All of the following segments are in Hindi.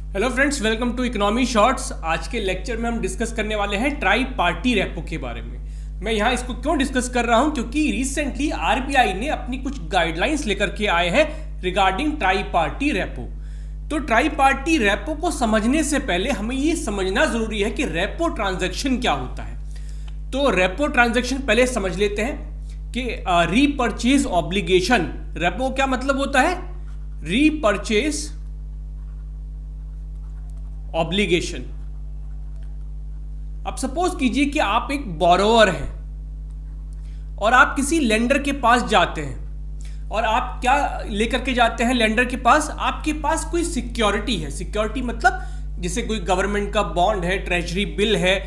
Hello friends, welcome to economy shorts. आज के लेक्चर में हम डिस्कस करने वाले हैं ट्राई पार्टी रेपो के बारे में। मैं यहाँ इसको क्यों डिस्कस कर रहा हूँ, क्योंकि रिसेंटली आरबीआई ने अपनी कुछ गाइडलाइंस लेकर के आए हैं रिगार्डिंग ट्राई पार्टी रेपो। तो ट्राई पार्टी रेपो को समझने से पहले हमें ये समझना जरूरी है कि रेपो ट्रांजैक्शन क्या होता है। तो रेपो ट्रांजैक्शन पहले समझ लेते हैं कि रीपर्चेज ऑब्लिगेशन। रेपो क्या मतलब होता है? Repurchase obligation. अब सपोज कीजिए कि आप एक बोरोवर हैं और आप किसी लेंडर के पास जाते हैं और आप क्या लेकर के जाते हैं लेंडर के पास? आपके पास कोई सिक्योरिटी है। सिक्योरिटी मतलब जैसे कोई गवर्नमेंट का बॉन्ड है, ट्रेजरी बिल है,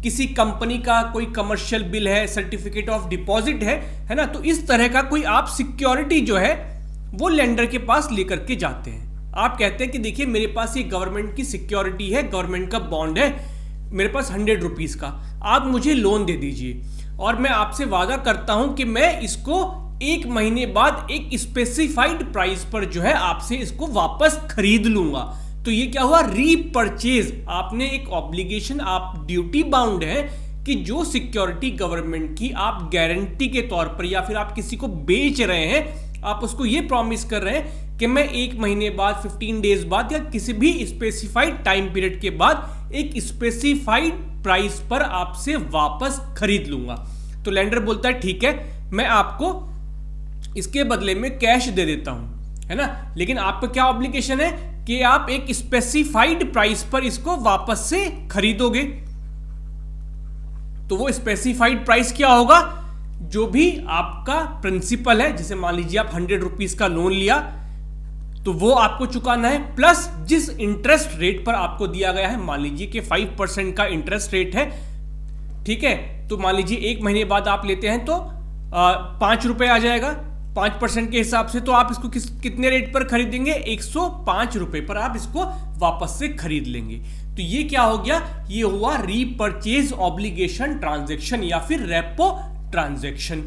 किसी कंपनी का कोई कमर्शियल बिल है, सर्टिफिकेट ऑफ डिपॉजिट है ना। तो इस तरह का कोई आप सिक्योरिटी जो है वो लेंडर के पास लेकर के जाते हैं। आप कहते हैं कि देखिए मेरे पास ये गवर्नमेंट की सिक्योरिटी है, गवर्नमेंट का बॉन्ड है, मेरे पास 100 रुपीज का, आप मुझे लोन दे दीजिए और मैं आपसे वादा करता हूं कि मैं इसको 1 महीने बाद एक स्पेसिफाइड प्राइस पर जो है आपसे इसको वापस खरीद लूंगा। तो ये क्या हुआ? रीपर्चेज। आपने एक ऑब्लिगेशन, आप ड्यूटी बाउंड है कि जो सिक्योरिटी गवर्नमेंट की आप गारंटी के तौर पर या फिर आप किसी को बेच रहे हैं, आप उसको ये प्रॉमिस कर रहे हैं कि मैं 1 महीने बाद, 15 डेज बाद या किसी भी स्पेसिफाइड टाइम पीरियड के बाद एक स्पेसिफाइड प्राइस पर आपसे वापस खरीद लूंगा। तो लेंडर बोलता है ठीक है, मैं आपको इसके बदले में कैश दे देता हूं, है ना। लेकिन आपका क्या ऑब्लिगेशन है कि आप एक स्पेसिफाइड प्राइस पर इसको वापस से खरीदोगे। तो वो स्पेसिफाइड प्राइस क्या होगा? जो भी आपका प्रिंसिपल है, जैसे मान लीजिए आप 100 रुपीज का लोन लिया तो वो आपको चुकाना है, प्लस जिस इंटरेस्ट रेट पर आपको दिया गया है, मान लीजिए कि 5% का इंटरेस्ट रेट है, ठीक है। तो मान लीजिए 1 महीने बाद आप लेते हैं तो 5 रुपए आ जाएगा 5% के हिसाब से। तो आप इसको कितने रेट पर खरीदेंगे? 105 रुपए पर आप इसको वापस से खरीद लेंगे। तो ये क्या हो गया? ये हुआ रीपर्चेज ऑब्लिगेशन ट्रांजैक्शन या फिर रेपो ट्रांजैक्शन।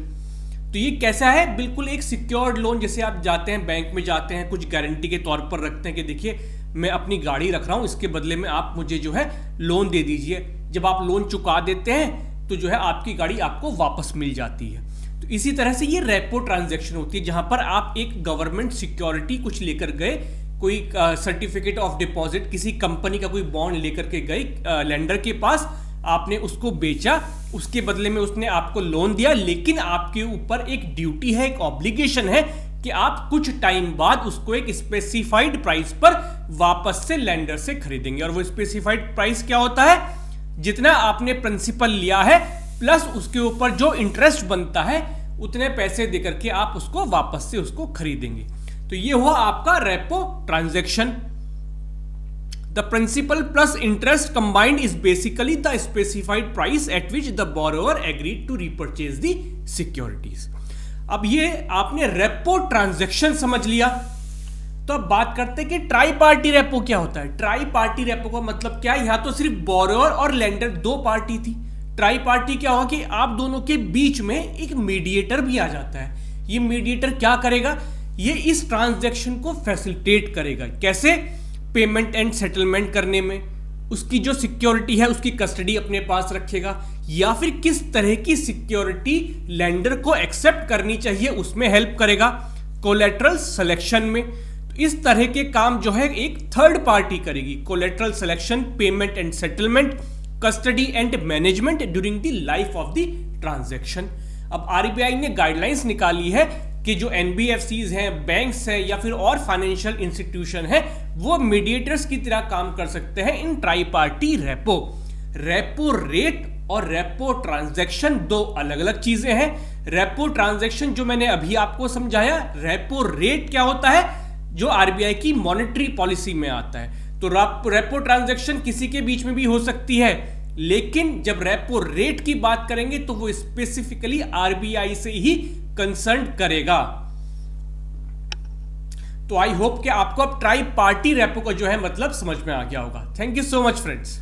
तो ये कैसा है? बिल्कुल एक सिक्योर्ड लोन। जैसे आप जाते हैं बैंक में, जाते हैं, कुछ गारंटी के तौर पर रखते हैं कि देखिए मैं अपनी गाड़ी रख रहा हूं, इसके बदले में आप मुझे जो है लोन दे दीजिए। जब आप लोन चुका देते हैं तो जो है आपकी गाड़ी आपको वापस मिल जाती है। तो इसी तरह से ये रेपो ट्रांजैक्शन होती है, जहां पर आप एक गवर्नमेंट सिक्योरिटी कुछ लेकर गए, कोई सर्टिफिकेट ऑफ डिपॉजिट, किसी कंपनी का कोई बॉन्ड लेकर के गए लेंडर के पास, आपने उसको बेचा, उसके बदले में उसने आपको लोन दिया, लेकिन आपके ऊपर एक ड्यूटी है, एक ऑब्लिगेशन है कि आप कुछ टाइम बाद उसको एक स्पेसिफाइड प्राइस पर वापस से लेंडर से खरीदेंगे। और वो स्पेसिफाइड प्राइस क्या होता है? जितना आपने प्रिंसिपल लिया है प्लस उसके ऊपर जो इंटरेस्ट बनता है, उतने पैसे देकर के आप उसको वापस से उसको खरीदेंगे। तो ये हुआ आपका repo transaction. The principal plus interest combined is basically the specified price at which the borrower agreed to repurchase the securities. अब ये आपने रेपो ट्रांजैक्शन समझ लिया। तो अब बात करते हैं कि ट्राई पार्टी रेपो क्या होता है। ट्राई पार्टी रेपो का मतलब क्या है? यहां तो सिर्फ बोरोवर और लेंडर दो पार्टी थी। ट्राई पार्टी क्या होगा कि आप दोनों के बीच में एक मीडिएटर भी आ जाता है। ये मीडिएटर क्या करेगा? ये इस ट्रांजैक्शन को फैसिलिटेट करेगा। कैसे? पेमेंट एंड सेटलमेंट करने में, उसकी जो सिक्योरिटी है उसकी कस्टडी अपने पास रखेगा, या फिर किस तरह की सिक्योरिटी लेंडर को एक्सेप्ट करनी चाहिए उसमें हेल्प करेगा, कोलेटरल सिलेक्शन में। तो इस तरह के काम जो है एक थर्ड पार्टी करेगी। Collateral selection, payment and settlement, custody and management during the life of the transaction. अब आरबीआई ने गाइडलाइंस निकाली है कि जो एनबीएफसीज हैं, बैंक्स हैं या फिर और फाइनेंशियल इंस्टीट्यूशन है, वो मीडिएटर्स की तरह काम कर सकते हैं in tri party repo. Repo rate और रेपो ट्रांजैक्शन दो अलग अलग चीजें हैं। रेपो ट्रांजैक्शन जो मैंने अभी आपको समझाया, रेपो रेट क्या होता है? जो आरबीआई की मॉनेटरी पॉलिसी में आता है। तो रेपो ट्रांजैक्शन किसी के बीच में भी हो सकती है, लेकिन जब रेपो रेट की बात करेंगे तो वो स्पेसिफिकली आरबीआई से ही कंसर्न करेगा। तो आई होप कि आपको अब ट्राई पार्टी रेपो का जो है मतलब समझ में आ गया होगा। Thank you so much friends.